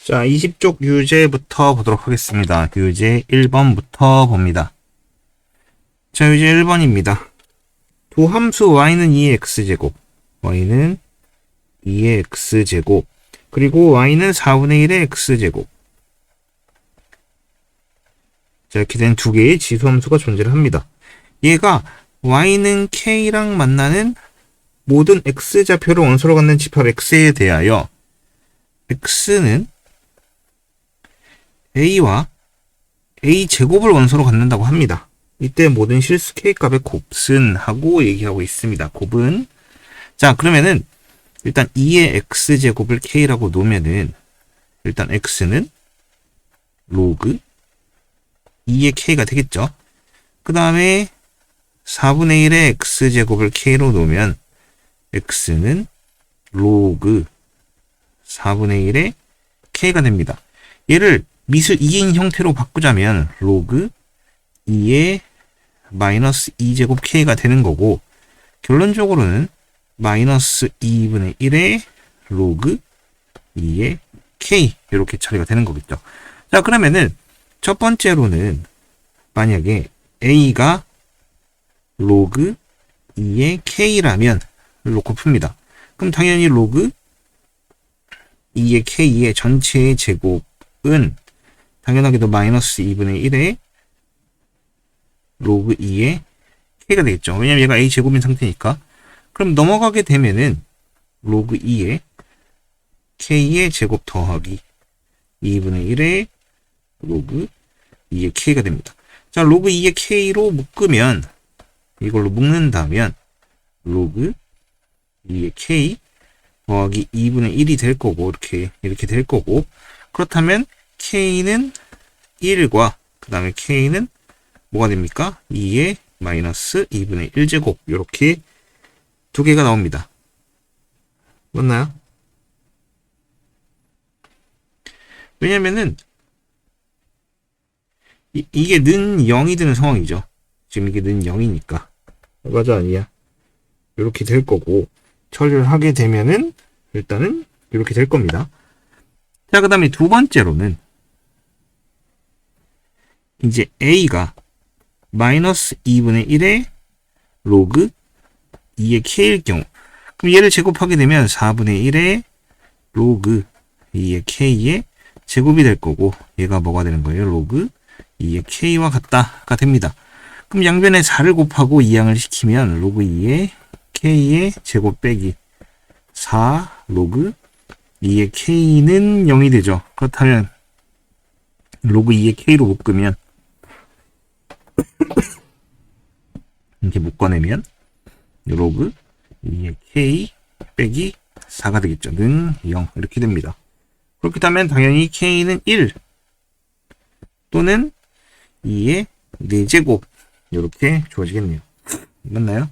자, 20쪽 유제부터 보도록 하겠습니다. 유제 1번부터 봅니다. 자, 유제 1번입니다. 두 함수 y는 2의 x제곱, y는 2의 x제곱, 그리고 y는 4분의 1의 x제곱. 자, 이렇게 된 두 개의 지수함수가 존재를 합니다. 얘가 y는 k랑 만나는 모든 x좌표를 원소로 갖는 집합 x에 대하여 x는 a와 a제곱을 원소로 갖는다고 합니다. 이때 모든 실수 k값의 곱은 하고 얘기하고 있습니다. 곱은. 자, 그러면은 일단 2의 x제곱을 k라고 놓으면은 일단 x는 로그 2의 k가 되겠죠. 그 다음에 4분의 1의 x제곱을 k로 놓으면 x는 로그 4분의 1의 k가 됩니다. 얘를 미수 2인 형태로 바꾸자면 로그 2의 마이너스 2제곱 k가 되는 거고, 결론적으로는 마이너스 2분의 1의 로그 2의 k, 이렇게 처리가 되는 거겠죠. 자, 그러면은 첫 번째로는 만약에 a가 로그 2의 k라면 놓고 풉니다. 그럼 당연히 로그 2의 k의 전체의 제곱은 당연하게도 마이너스 2분의 1의 로그 2의 k가 되겠죠. 왜냐면 얘가 a제곱인 상태니까. 그럼 넘어가게 되면은 로그 2의 k의 제곱 더하기 2분의 1의 로그 2의 k가 됩니다. 자, 로그 2의 k로 묶으면, 이걸로 묶는다면 로그 2의 k 더하기 2분의 1이 될 거고, 이렇게 될 거고, 그렇다면 k는 1과 그 다음에 k는 뭐가 됩니까? 2의 마이너스 2분의 1제곱, 이렇게 두 개가 나옵니다. 맞나요? 왜냐면은 이게 는 0이 되는 상황이죠. 지금 이게 는 0이니까. 맞아, 아니야? 이렇게 될 거고, 처리를 하게 되면은 일단은 이렇게 될 겁니다. 자, 그 다음에 두 번째로는 이제 a가 마이너스 2분의 1의 로그 2의 k일 경우, 그럼 얘를 제곱하게 되면 4분의 1의 로그 2의 k의 제곱이 될 거고, 얘가 뭐가 되는 거예요? 로그 2의 k와 같다가 됩니다. 그럼 양변에 4를 곱하고 2양을 시키면 로그 2의 k의 제곱 빼기 4 로그 2의 k는 0이 되죠. 그렇다면 로그 2의 k로 묶으면 이렇게 묶어내면 로그 2의 k 빼기 4가 되겠죠. 는 0 이렇게 됩니다. 그렇게 되면 당연히 k는 1 또는 2의 4제곱 이렇게 주어지겠네요. 맞나요?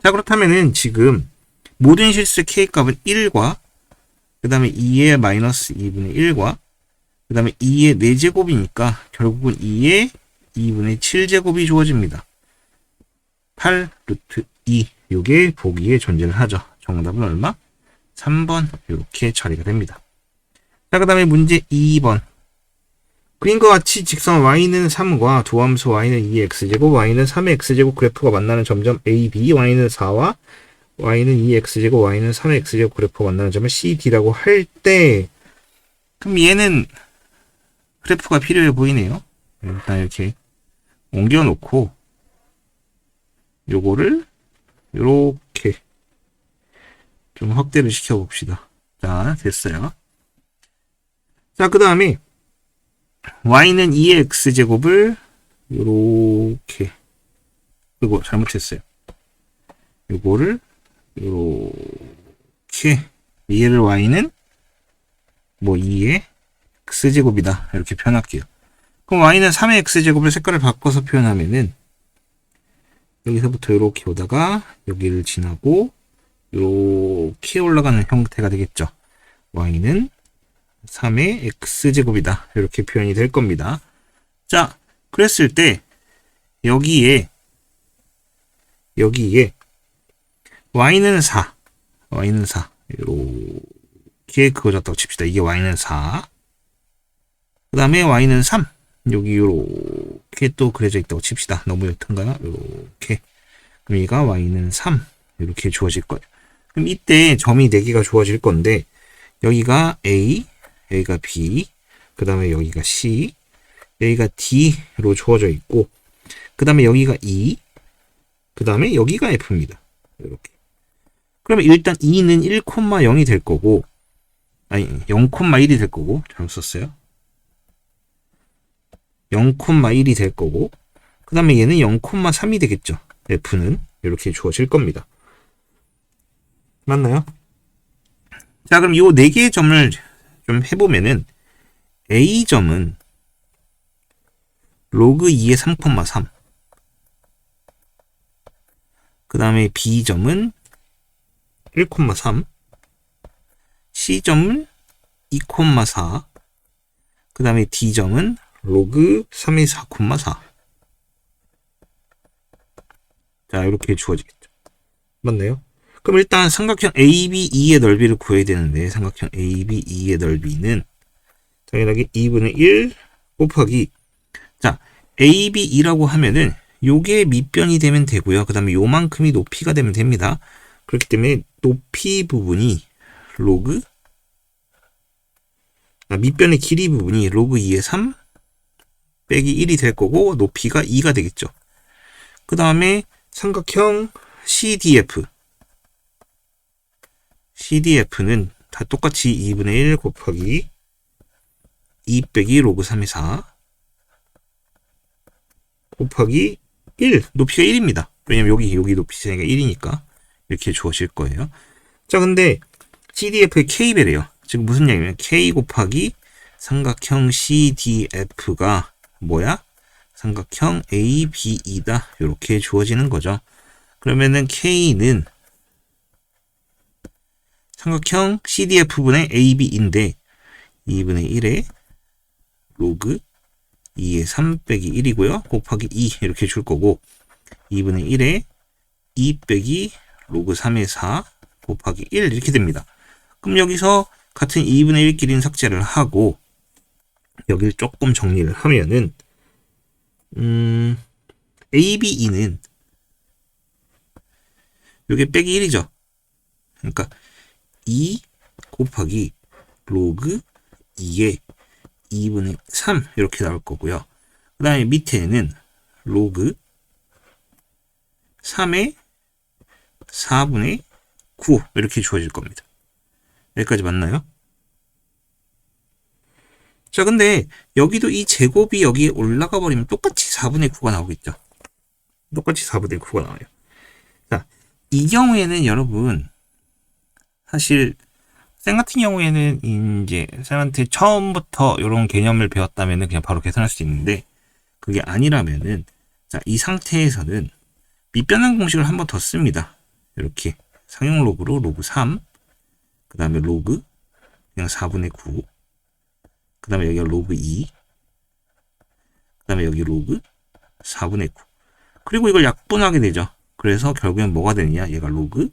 자, 그렇다면은 지금 모든 실수 k값은 1과 그 다음에 2의 마이너스 2분의 1과 그 다음에 2의 4제곱이니까 결국은 2의 2분의 7제곱이 주어집니다. 8 루트 2, 요게 보기에 존재를 하죠. 정답은 얼마? 3번 이렇게 처리가 됩니다. 자, 그 다음에 문제 2번. 그림과 같이 직선 y는 3과 두 함수 y는 2x제곱, y는 3의 x제곱 그래프가 만나는 점점 a, b, y는 4와 y는 2x제곱, y는 3의 x제곱 그래프가 만나는 점을 cd라고 할 때, 그럼 얘는 그래프가 필요해 보이네요. 일단 이렇게 옮겨놓고 요거를 요렇게 좀 확대를 시켜봅시다. 자, 됐어요. 자, 그 다음에 y는 2의 x제곱을 요렇게, 이거 잘못했어요. 요거를 요렇게, 얘를 y는 뭐 2의 x제곱이다 이렇게 표현할게요. 그럼 y는 3의 x제곱을 색깔을 바꿔서 표현하면은 여기서부터 이렇게 오다가 여기를 지나고 이렇게 올라가는 형태가 되겠죠. y는 3의 x제곱이다 이렇게 표현이 될 겁니다. 자, 그랬을 때 여기에 y는 4 이렇게 그어졌다고 칩시다. 이게 y는 4, 그 다음에 y는 3. 여기 요렇게 또 그려져 있다고 칩시다. 너무 옅은가요? 요렇게. 그럼 얘가 y는 3. 이렇게 주어질 거예요. 그럼 이때 점이 4개가 주어질 건데, 여기가 A, 여기가 B, 그 다음에 여기가 C, 여기가 D로 주어져 있고, 그 다음에 여기가 E, 그 다음에 여기가 F입니다. 이렇게. 그러면 일단 E는 1,0이 될 거고, 아니, 0,1이 될 거고, 잘못 썼어요. 0,1이 될 거고, 그 다음에 얘는 0,3이 되겠죠. F는 이렇게 주어질 겁니다. 맞나요? 자, 그럼 이 4개의 점을 좀 해보면은, A점은 로그 2의 3,3. 그 다음에 B점은 1,3. C점은 2,4. 그 다음에 D점은 로그 3의 4,4. 자, 이렇게 주어지겠죠. 맞나요? 그럼 일단 삼각형 ABE의 넓이를 구해야 되는데, 삼각형 ABE의 넓이는 당연하게 2분의 1 곱하기, 자, ABE라고 하면은 요게 밑변이 되면 되고요. 그 다음에 요만큼이 높이가 되면 됩니다. 그렇기 때문에 높이 부분이 로그, 밑변의 길이 부분이 로그 2의 3 빼기 1이 될 거고, 높이가 2가 되겠죠. 그 다음에 삼각형 CDF. CDF는 다 똑같이 2분의 1 곱하기 2 빼기 로그 3의 4 곱하기 1. 높이가 1입니다. 왜냐면 여기 높이 차이가 1이니까 이렇게 주어질 거예요. 자, 근데 CDF의 K배래요. 지금 무슨 얘기냐면 K 곱하기 삼각형 CDF가 뭐야? 삼각형 ABE다. 이렇게 주어지는 거죠. 그러면은 K는 삼각형 CDF분의 AB인데 2분의 1에 로그 2의 3 빼기 1이고요. 곱하기 2 이렇게 줄 거고, 2분의 1에 2 빼기 로그 3의 4 곱하기 1 이렇게 됩니다. 그럼 여기서 같은 2분의 1끼리는 삭제를 하고, 여기를 조금 정리를 하면은 ABE는 요게 빼기 1이죠. 그러니까 2 곱하기 로그 2의 2분의 3 이렇게 나올 거고요. 그 다음에 밑에는 로그 3의 4분의 9 이렇게 주어질 겁니다. 여기까지 맞나요? 자, 근데 여기도 이 제곱이 여기에 올라가 버리면 똑같이 4분의 9가 나오겠죠. 똑같이 4분의 9가 나와요. 자, 이 경우에는 여러분 사실 쌤 같은 경우에는 이제 쌤한테 처음부터 이런 개념을 배웠다면은 그냥 바로 계산할 수 있는데, 그게 아니라면은, 자, 이 상태에서는 밑변환 공식을 한 번 더 씁니다. 이렇게 상용 로그로 로그 3, 그 다음에 로그 그냥 4분의 9, 그 다음에 여기가 로그 2, 그 다음에 여기 로그 4분의 9. 그리고 이걸 약분하게 되죠. 그래서 결국엔 뭐가 되느냐? 얘가 로그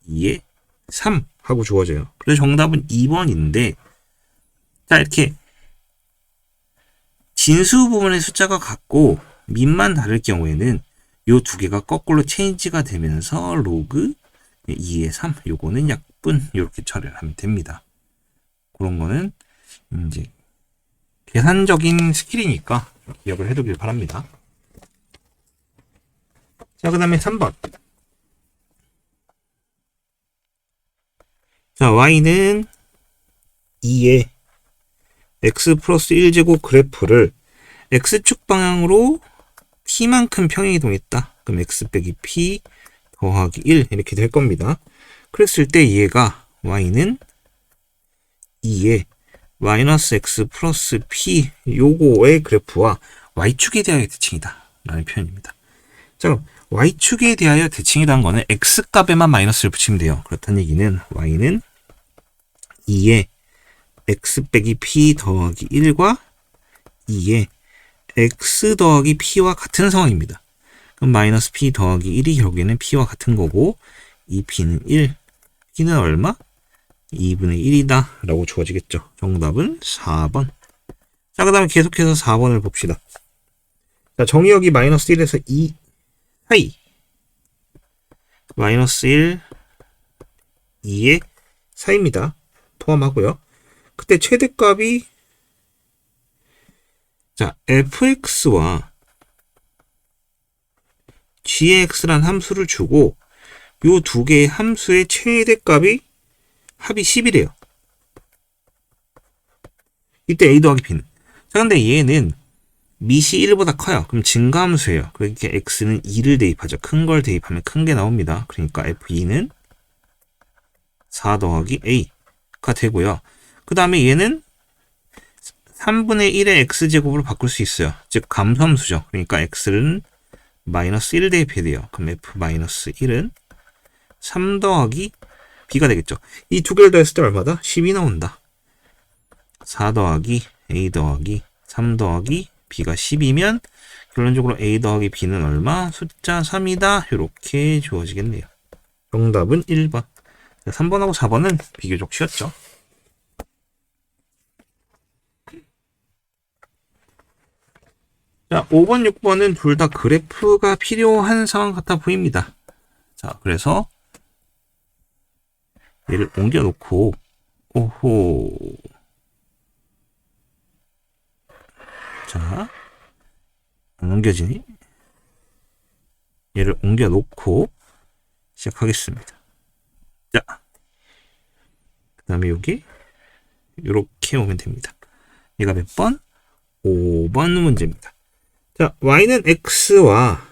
2의 3 하고 주어져요. 그래서 정답은 2번인데, 자, 이렇게 진수 부분의 숫자가 같고 밑만 다를 경우에는 요 두 개가 거꾸로 체인지가 되면서 로그 2의 3, 요거는 약분 이렇게 처리를 하면 됩니다. 그런 거는 이제 계산적인 스킬이니까 기억을 해두길 바랍니다. 자, 그 다음에 3번. 자, y는 2의 x 플러스 1제곱 그래프를 x축 방향으로 t만큼 평행이동했다. 그럼 x 빼기 p 더하기 1 이렇게 될 겁니다. 그랬을 때 얘가 y는 2의 마이너스 x 플러스 p 요거의 그래프와 y축에 대하여 대칭이다 라는 표현입니다. 자, 그럼 y축에 대하여 대칭이라는 거는 x값에만 마이너스를 붙이면 돼요. 그렇다는 얘기는 y는 2의 x 빼기 p 더하기 1과 2의 x 더하기 p와 같은 상황입니다. 그럼 마이너스 p 더하기 1이 결국에는 p와 같은 거고, 이 p는 1, p는 얼마? 2분의 1이다 라고 주어지겠죠. 정답은 4번. 자, 그 다음에 계속해서 4번을 봅시다. 자, 정의역이 마이너스 1에서 2 사이. 마이너스 1, 2의 사이입니다. 포함하고요. 그때 최대값이 자, fx와 gx란 함수를 주고 요 두 개의 함수의 최대값이 합이 10이래요. 이때 a 더하기 b는. 자, 근데 얘는 밑이 1보다 커요. 그럼 증가함수예요. 그러니까 x는 2를 대입하죠. 큰 걸 대입하면 큰 게 나옵니다. 그러니까 f2는 4 더하기 a가 되고요. 그 다음에 얘는 3분의 1의 x제곱으로 바꿀 수 있어요. 즉 감소함수죠. 그러니까 x는 마이너스 1을 대입해야 돼요. 그럼 f-1은 3 더하기 b가 되겠죠. 이 두 개를 더했을 때 얼마다? 10이 나온다. 4 더하기 a 더하기 3 더하기 b가 10이면 결론적으로 a 더하기 b는 얼마? 숫자 3이다. 이렇게 주어지겠네요. 정답은 1번. 3번하고 4번은 비교적 쉬웠죠. 자, 5번, 6번은 둘 다 그래프가 필요한 상황 같아 보입니다. 자, 그래서 얘를 옮겨놓고 오호. 자, 안 옮겨지니? 얘를 옮겨놓고 시작하겠습니다. 자, 그 다음에 여기 이렇게 오면 됩니다. 얘가 몇 번? 5번 문제입니다. 자, y는 x와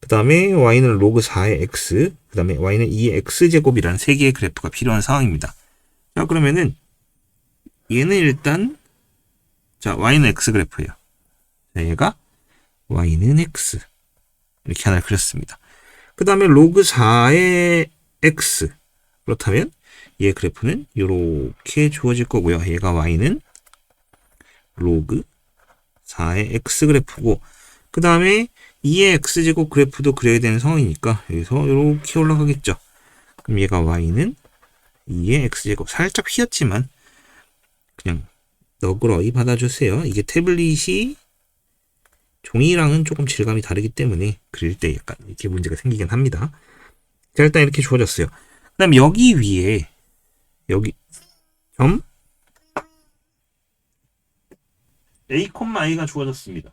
그 다음에 y는 로그 4의 x, 그 다음에 y는 2의 x제곱이라는 세 개의 그래프가 필요한 상황입니다. 자, 그러면은 얘는 일단 자, y는 x 그래프예요. 자, 얘가 y는 x 이렇게 하나 그렸습니다. 그 다음에 로그 4의 x 그렇다면 얘 그래프는 이렇게 주어질 거고요. 얘가 y는 로그 4의 x 그래프고 그 다음에 2의 x제곱 그래프도 그려야 되는 상황이니까 여기서 이렇게 올라가겠죠. 그럼 얘가 y는 2의 x제곱 살짝 휘었지만 그냥 너그러이 받아주세요. 이게 태블릿이 종이랑은 조금 질감이 다르기 때문에 그릴 때 약간 이렇게 문제가 생기긴 합니다. 자, 일단 이렇게 주어졌어요. 그 다음 여기 위에 여기 점 a,a가 주어졌습니다.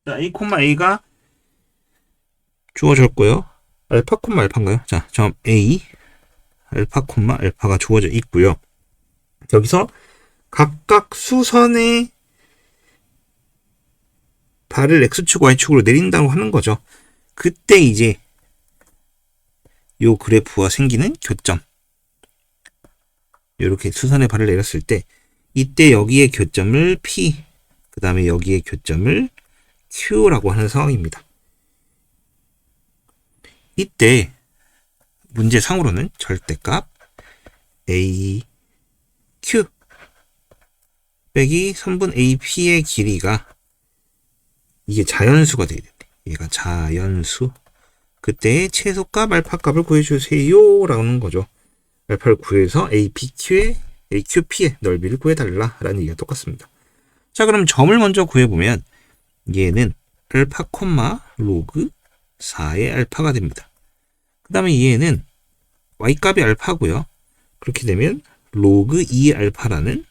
자, a,a가 주어졌고요. 알파, 알파인가요? 자, 점 a 알파, 알파가 주어져 있고요. 여기서 각각 수선의 발을 x축, y축으로 내린다고 하는 거죠. 그때 이제 요 그래프와 생기는 교점 이렇게 수선의 발을 내렸을 때 이때 여기에 교점을 P 그 다음에 여기에 교점을 Q라고 하는 상황입니다. 이때 문제상으로는 절대값 AQ 빼기 선분 AP의 길이가 이게 자연수가 돼야 된대. 얘가 자연수. 그때의 최소값 알파값을 구해주세요 라는 거죠. 알파를 구해서 AQP의 넓이를 구해달라 라는 얘기가 똑같습니다. 자, 그럼 점을 먼저 구해보면 얘는 알파, 로그 4의 알파가 됩니다. 그 다음에 얘는 y값이 알파고요. 그렇게 되면 로그 2의 알파라는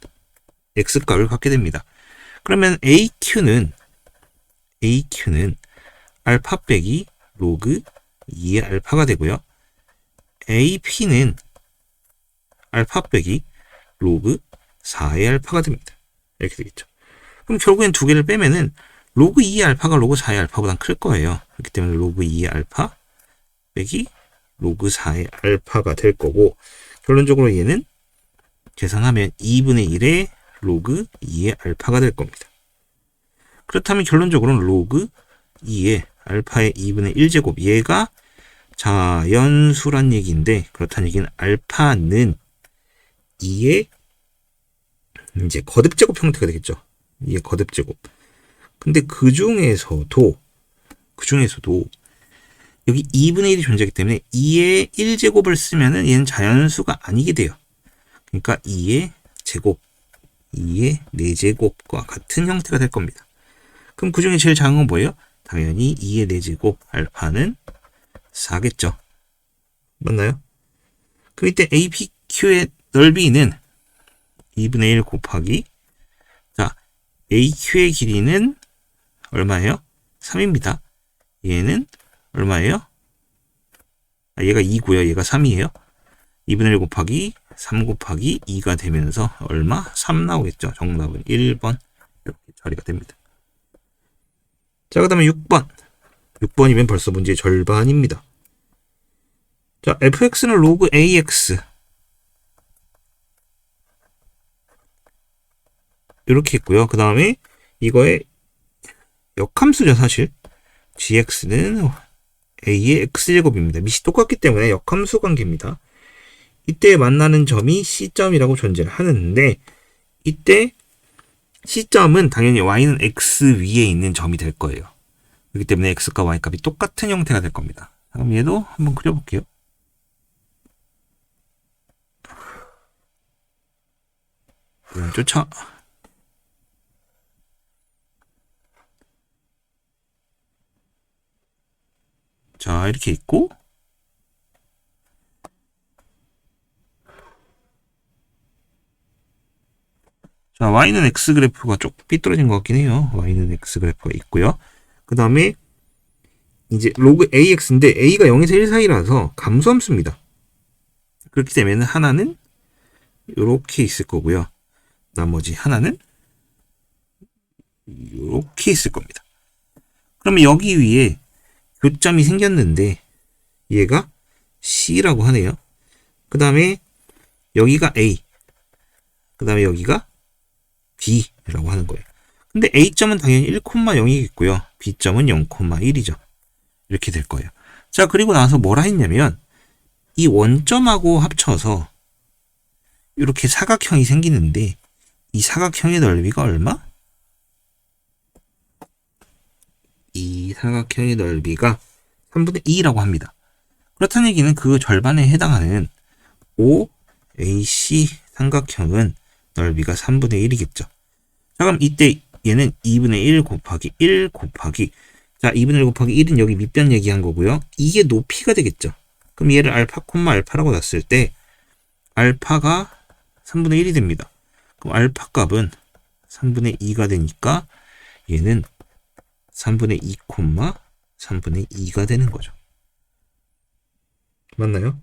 x값을 갖게 됩니다. 그러면 AQ는 알파 빼기 로그 2의 알파가 되고요. AP는 알파 빼기 로그 4의 알파가 됩니다. 이렇게 되겠죠. 그럼 결국엔 두 개를 빼면은 로그 2의 알파가 로그 4의 알파보다 클 거예요. 그렇기 때문에 로그 2의 알파 빼기 로그 4의 알파가 될 거고 결론적으로 얘는 계산하면 2분의 1의 로그 2의 알파가 될 겁니다. 그렇다면 결론적으로는 로그 2의 알파의 2분의 1제곱 얘가 자연수란 얘기인데 그렇다는 얘기는 알파는 2의 이제 거듭제곱 형태가 되겠죠. 2의 거듭제곱. 근데 그 중에서도 여기 2분의 1이 존재하기 때문에 2의 1제곱을 쓰면은 얘는 자연수가 아니게 돼요. 그러니까 2의 제곱, 2의 4제곱과 같은 형태가 될 겁니다. 그럼 그 중에 제일 작은 건 뭐예요? 당연히 2의 4제곱 알파는 4겠죠. 맞나요? 그럼 이때 APQ의 넓이는 2분의 1 곱하기, 자, AQ의 길이는 얼마예요? 3입니다. 얘는 얼마예요? 얘가 2고요. 얘가 3이에요. 2분의 1 곱하기 3 곱하기 2가 되면서 얼마? 3 나오겠죠. 정답은 1번. 이렇게 처리가 됩니다. 자, 그 다음에 6번. 6번이면 벌써 문제의 절반입니다. 자, fx는 로그 ax. 이렇게 있고요. 그 다음에 이거의 역함수죠, 사실. gx는 a의 x제곱입니다. 밑이 똑같기 때문에 역함수 관계입니다. 이때 만나는 점이 C점이라고 존재를 하는데, 이때 C점은 당연히 y는 x 위에 있는 점이 될 거예요. 그렇기 때문에 x과 y 값이 똑같은 형태가 될 겁니다. 그럼 얘도 한번 그려볼게요. 쫓아. 자, 이렇게 있고, 자, y는 x 그래프가 조금 삐뚤어진 것 같긴 해요. y는 x 그래프가 있고요. 그 다음에 이제 로그 ax인데 a가 0에서 1 사이라서 감소함수입니다. 그렇기 때문에 하나는 이렇게 있을 거고요. 나머지 하나는 이렇게 있을 겁니다. 그러면 여기 위에 교점이 생겼는데 얘가 C라고 하네요. 그 다음에 여기가 A, 그 다음에 여기가 B라고 하는 거예요. 근데 A점은 당연히 1,0이겠고요. B점은 0,1이죠. 이렇게 될 거예요. 자, 그리고 나서 뭐라 했냐면 이 원점하고 합쳐서 이렇게 사각형이 생기는데 이 사각형의 넓이가 얼마? 이 사각형의 넓이가 3분의 2라고 합니다. 그렇다는 얘기는 그 절반에 해당하는 OAC 삼각형은 넓이가 3분의 1이겠죠. 자, 그럼 이때 얘는 2분의 1 곱하기 1 곱하기, 자, 2분의 1 곱하기 1은 여기 밑변 얘기한 거고요. 이게 높이가 되겠죠. 그럼 얘를 알파, 알파라고 놨을 때 알파가 3분의 1이 됩니다. 그럼 알파 값은 3분의 2가 되니까 얘는 3분의 2, 3분의 2가 되는 거죠. 맞나요?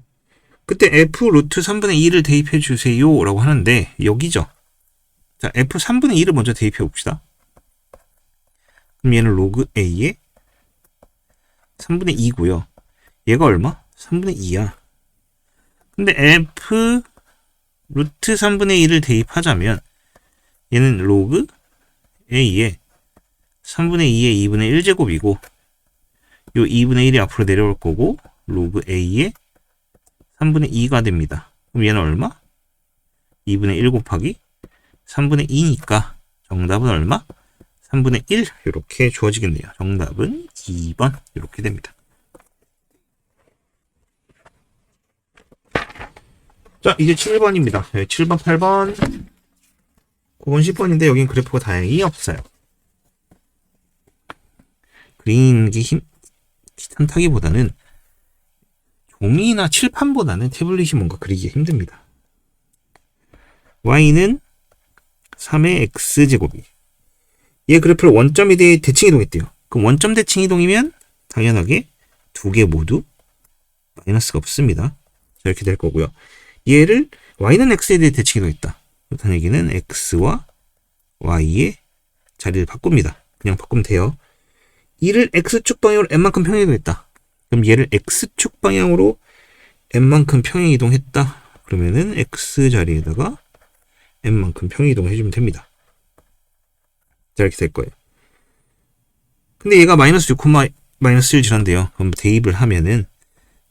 그때 f 루트 3분의 2를 대입해 주세요 라고 하는데 여기죠. 자, f 3분의 2를 먼저 대입해 봅시다. 그럼 얘는 로그 a의 3분의 2고요. 얘가 얼마? 3분의 2야. 근데 f 루트 3분의 2를 대입하자면 얘는 로그 a의 3분의 2의 2분의 1제곱이고 요 2분의 1이 앞으로 내려올 거고 로그 a의 3분의 2가 됩니다. 그럼 얘는 얼마? 2분의 1 곱하기 3분의 2니까 정답은 얼마? 3분의 1 이렇게 주어지겠네요. 정답은 2번 이렇게 됩니다. 자, 이제 7번입니다. 7번, 8번, 9번, 10번인데 여긴 그래프가 다행히 없어요. 그림기 탄타기보다는 종이나 칠판보다는 태블릿이 뭔가 그리기가 힘듭니다. y는 3의 x제곱이, 얘 그래프를 원점에 대해 대칭 이동했대요. 그럼 원점 대칭 이동이면 당연하게 두 개 모두 마이너스가 없습니다. 이렇게 될 거고요. 얘를 y는 x에 대해 대칭 이동했다. 그렇다는 얘기는 x와 y의 자리를 바꿉니다. 그냥 바꾸면 돼요. 이를 x축 방향으로 n만큼 평행 이동했다. 그럼 얘를 x축 방향으로 n만큼 평행 이동했다. 그러면은 x 자리에다가 n만큼 평행 이동을 해주면 됩니다. 자, 이렇게 될 거예요. 근데 얘가 마이너스 6, 마이너스 1 지난데요. 그럼 대입을 하면은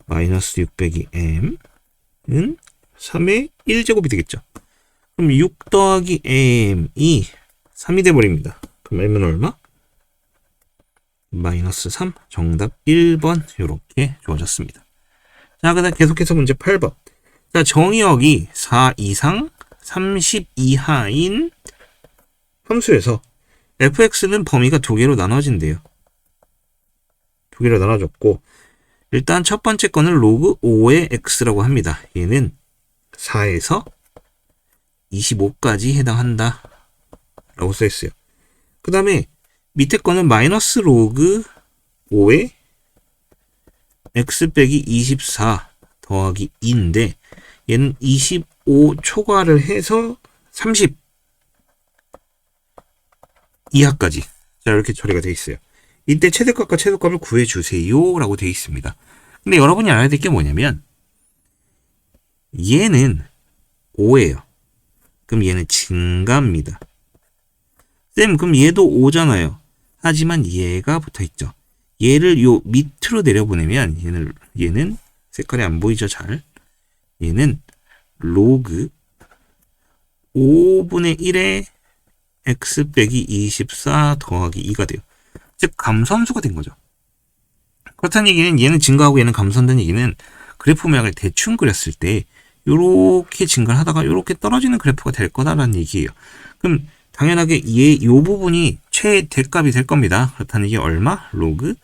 마이너스 6 빼기 m은 3의 1제곱이 되겠죠. 그럼 6 더하기 m이 3이 돼버립니다. 그럼 m은 얼마? 마이너스 3. 정답 1번 이렇게 주어졌습니다. 자, 그 다음 계속해서 문제 8번. 자, 정의역이 4 이상 30 이하인 함수에서 fx는 범위가 두 개로 나눠진대요. 두 개로 나눠졌고, 일단 첫 번째 거는 로그 5의 x라고 합니다. 얘는 4에서 25까지 해당한다 라고 써있어요. 그 다음에 밑에 거는 마이너스 로그 5의 x 빼기 24 더하기 2인데 얘는 25 초과를 해서 30 이하까지. 자, 이렇게 처리가 되어 있어요. 이때 최대값과 최소값을 구해주세요 라고 되어 있습니다. 근데 여러분이 알아야 될 게 뭐냐면 얘는 5예요. 그럼 얘는 증가입니다. 쌤, 그럼 얘도 5잖아요. 하지만 얘가 붙어있죠. 얘를 요 밑으로 내려보내면 얘는 색깔이 안 보이죠, 잘. 얘는 로그 5분의 1의 x 빼기 24 더하기 2가 돼요. 즉 감소함수가 된 거죠. 그렇다는 얘기는 얘는 증가하고 얘는 감소한다는 얘기는 그래프 모양을 대충 그렸을 때 요렇게 증가를 하다가 요렇게 떨어지는 그래프가 될 거다라는 얘기예요. 그럼 당연하게 요 부분이 최대값이 될 겁니다. 그렇다는 얘기 얼마? 로그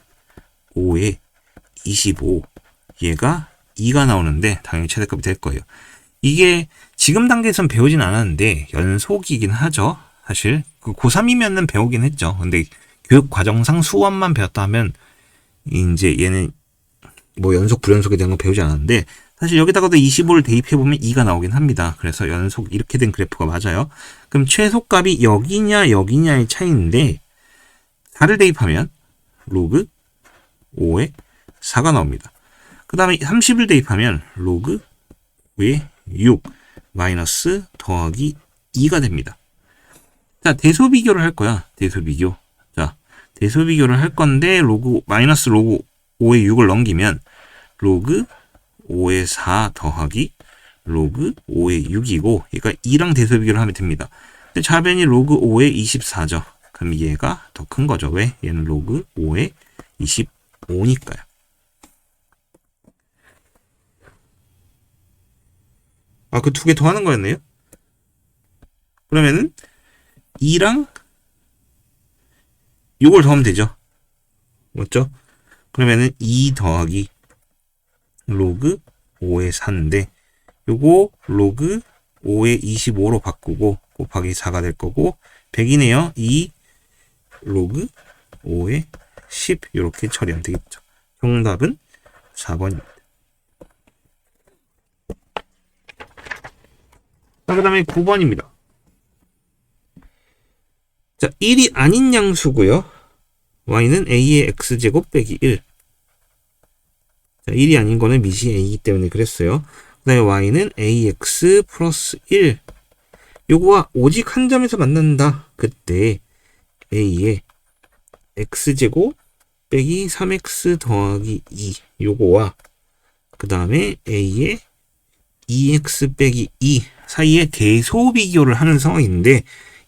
5에 25 얘가 2가 나오는데 당연히 최대값이 될 거예요. 이게 지금 단계에선 배우진 않았는데 연속이긴 하죠. 사실 그 고3이면은 배우긴 했죠. 근데 교육 과정상 수원만 배웠다 하면 이제 얘는 뭐 연속 불연속에 대한 거 배우지 않았는데 사실 여기다가도 25를 대입해보면 2가 나오긴 합니다. 그래서 연속 이렇게 된 그래프가 맞아요. 그럼 최소값이 여기냐 여기냐의 차이인데 4를 대입하면 로그 5에 4가 나옵니다. 그 다음에 30을 대입하면 로그 5에 6 마이너스 더하기 2가 됩니다. 자, 대소비교를 할 거야. 대소비교. 자, 대소비교를 할 건데 마이너스 로그 5에 6을 넘기면 로그 5에 4 더하기 로그 5에 6이고 얘가 2랑 대소비교를 하면 됩니다. 근데 좌변이 로그 5에 24죠. 그럼 얘가 더 큰 거죠. 왜? 얘는 로그 5에 25니까요. 아, 그 두 개 더하는 거였네요? 그러면은 2랑 6을 더하면 되죠. 맞죠? 그러면은 2 더하기 로그 5에 4인데 요거 로그 5에 25로 바꾸고 곱하기 4가 될 거고 100이네요. 2 로그 5에 10 이렇게 처리하면 되겠죠. 정답은 4번입니다. 자, 그 다음에 9번입니다. 자, 1이 아닌 양수고요. y는 a의 x제곱 빼기 1. 자, 1이 아닌 거는 미시 a이기 때문에 그랬어요. 그 다음에 y는 ax 플러스 1. 요거와 오직 한 점에서 만난다. 그때 a의 x제곱 빼기 3x 더하기 2. 요거와 그 다음에 a의 2x 빼기 2 사이에 대소비교를 하는 상황인데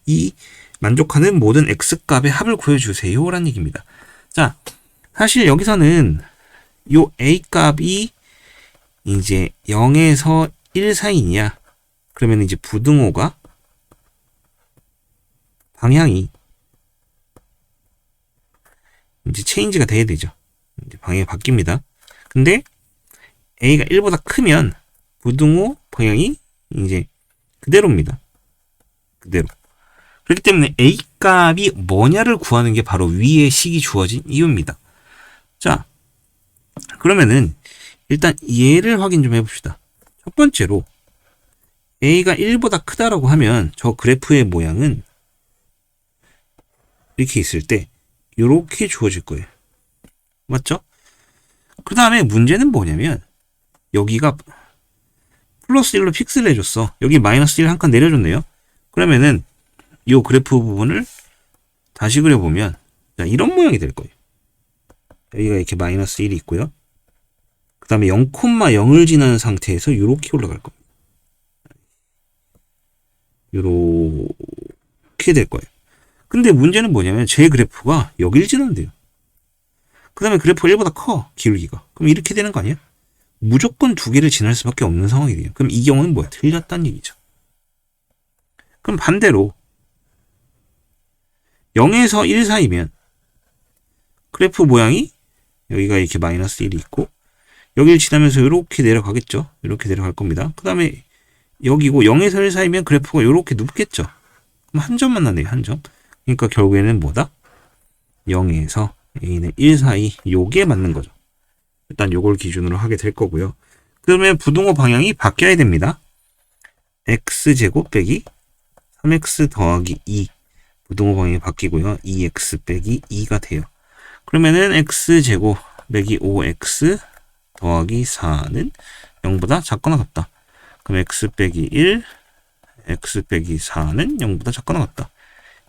이 만족하는 모든 x값의 합을 구해주세요 라는 얘기입니다. 자, 사실 여기서는 요 a값이 이제 0에서 1 사이냐 그러면 이제 부등호가 방향이 이제 체인지가 돼야 되죠. 이제 방향이 바뀝니다. 근데 a가 1보다 크면 부등호 방향이 이제 그대로입니다. 그대로. 그렇기 때문에 a 값이 뭐냐를 구하는 게 바로 위에 식이 주어진 이유입니다. 자, 그러면은 일단 얘를 확인 좀 해봅시다. 첫 번째로 a가 1보다 크다라고 하면 저 그래프의 모양은 이렇게 있을 때 이렇게 주어질 거예요. 맞죠? 그 다음에 문제는 뭐냐면 여기가 플러스 1로 픽스를 해줬어. 여기 마이너스 1 한 칸 내려줬네요. 그러면은 이 그래프 부분을 다시 그려보면 자, 이런 모양이 될 거예요. 여기가 이렇게 마이너스 1이 있고요. 그 다음에 0,0을 지나는 상태에서 이렇게 올라갈 겁니다. 이렇게 될 거예요. 근데 문제는 뭐냐면 제 그래프가 여길 지난대요. 그 다음에 그래프가 1보다 커, 기울기가. 그럼 이렇게 되는 거 아니야? 무조건 두 개를 지날 수밖에 없는 상황이 돼요. 그럼 이 경우는 뭐야? 틀렸다는 얘기죠. 그럼 반대로 0에서 1 사이면 그래프 모양이 여기가 이렇게 마이너스 1이 있고 여기를 지나면서 이렇게 내려가겠죠. 이렇게 내려갈 겁니다. 그 다음에 여기고 0에서 1 사이면 그래프가 이렇게 눕겠죠. 그럼 한 점만 나네요. 한 점. 그러니까 결국에는 뭐다? 0에서 A는 1 사이 요게 맞는 거죠. 일단 요걸 기준으로 하게 될 거고요. 그러면 부등호 방향이 바뀌어야 됩니다. x제곱 빼기 3x 더하기 2 부등호 방향이 바뀌고요. 2x 빼기 2가 돼요. 그러면은 x제곱 빼기 5x 더하기 4는 0보다 작거나 같다. 그럼 x 빼기 1, x 빼기 4는 0보다 작거나 같다.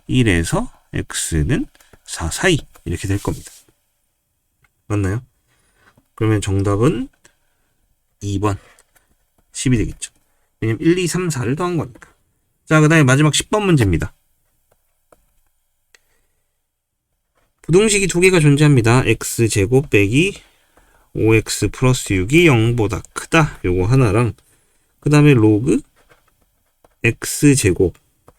1에서 x는 4 사이 이렇게 될 겁니다. 맞나요? 그러면 정답은 2번 10이 되겠죠. 왜냐면 1, 2, 3, 4를 더한 거니까. 자, 그 다음에 마지막 10번 문제입니다. 부등식이 두 개가 존재합니다. x제곱 빼기 5x 플러스 6이 0보다 크다. 요거 하나랑 그 다음에 로그 x제곱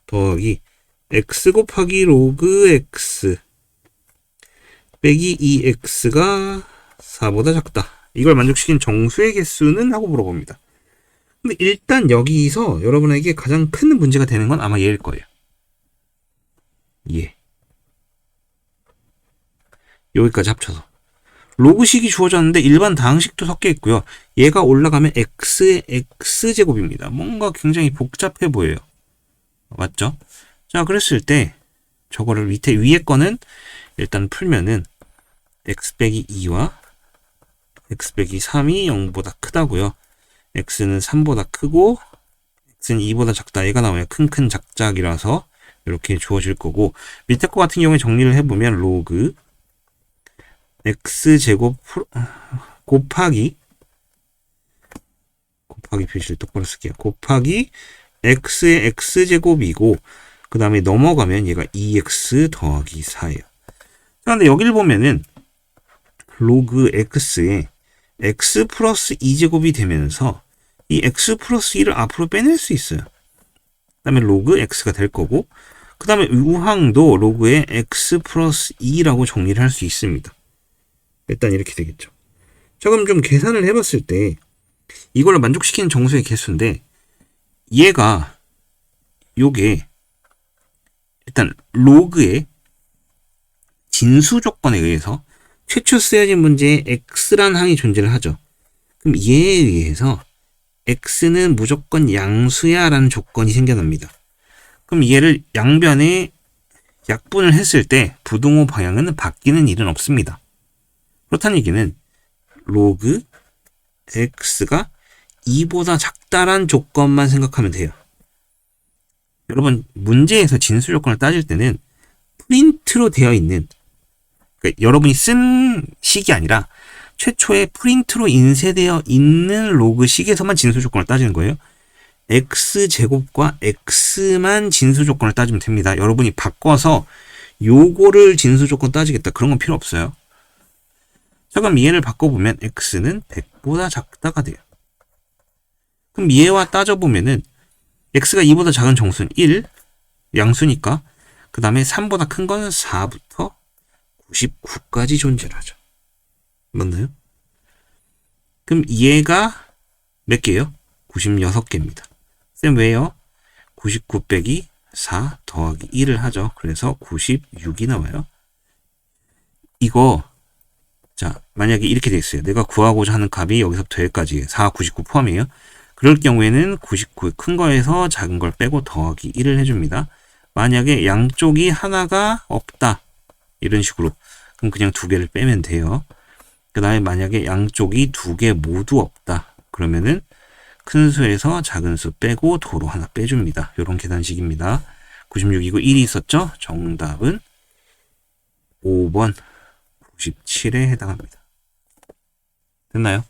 더하기 x 곱하기 로그 x 빼기 2x가 4보다 작다. 이걸 만족시킨 정수의 개수는? 하고 물어봅니다. 근데 일단 여기서 여러분에게 가장 큰 문제가 되는 건 아마 얘일 거예요. 얘. 여기까지 합쳐서. 로그식이 주어졌는데 일반 다항식도 섞여 있고요. 얘가 올라가면 x의 x제곱입니다. 뭔가 굉장히 복잡해 보여요. 맞죠? 자, 그랬을 때 저거를 밑에 위에 거는 일단 풀면은 x 빼기 2와 x 빼기 3이 0보다 크다고요. x는 3보다 크고 x는 2보다 작다. 얘가 나와요. 큰 작작이라서 이렇게 주어질 거고, 밑에 거 같은 경우에 정리를 해보면 로그 x제곱 곱하기 표시를 똑바로 쓸게요. 곱하기 x의 x제곱이고 그 다음에 넘어가면 얘가 2x 더하기 4예요. 그런데 여기를 보면은 로그 x에 x 플러스 2제곱이 되면서 이 x 플러스 2를 앞으로 빼낼 수 있어요. 그 다음에 로그 x가 될 거고, 그 다음에 우항도 로그에 x 플러스 2라고 정리를 할 수 있습니다. 일단 이렇게 되겠죠. 자, 그럼 좀 계산을 해봤을 때 이걸로 만족시키는 정수의 개수인데, 얘가 요게 일단 로그의 진수 조건에 의해서 최초 쓰여진 문제에 x란 항이 존재를 하죠. 그럼 얘에 의해서 x는 무조건 양수야 라는 조건이 생겨납니다. 그럼 얘를 양변에 약분을 했을 때 부등호 방향은 바뀌는 일은 없습니다. 그렇다는 얘기는 로그 x가 2보다 작다란 조건만 생각하면 돼요. 여러분, 문제에서 진수 조건을 따질 때는 프린트로 되어 있는, 그러니까 여러분이 쓴 식이 아니라 최초에 프린트로 인쇄되어 있는 로그식에서만 진수 조건을 따지는 거예요. x제곱과 x만 진수 조건을 따지면 됩니다. 여러분이 바꿔서 요거를 진수 조건 따지겠다, 그런 건 필요 없어요. 자, 그럼 얘를 바꿔보면 x는 100보다 작다가 돼요. 그럼 얘와 따져보면은 x가 2보다 작은 정수는 1, 양수니까. 그 다음에 3보다 큰 건 4부터 99까지 존재를 하죠. 맞나요? 그럼 얘가 몇 개예요? 96개입니다. 쌤 왜요? 99 빼기 4 더하기 1을 하죠. 그래서 96이 나와요. 이거, 자, 만약에 이렇게 돼 있어요. 내가 구하고자 하는 값이 여기서부터 여기까지 4, 99 포함이에요. 그럴 경우에는 99 큰 거에서 작은 걸 빼고 더하기 1을 해줍니다. 만약에 양쪽이 하나가 없다, 이런 식으로, 그럼 그냥 두 개를 빼면 돼요. 그 다음에 만약에 양쪽이 두 개 모두 없다, 그러면은 큰 수에서 작은 수 빼고 도로 하나 빼줍니다. 이런 계산식입니다. 96이고 1이 있었죠? 정답은 5번 97에 해당합니다. 됐나요?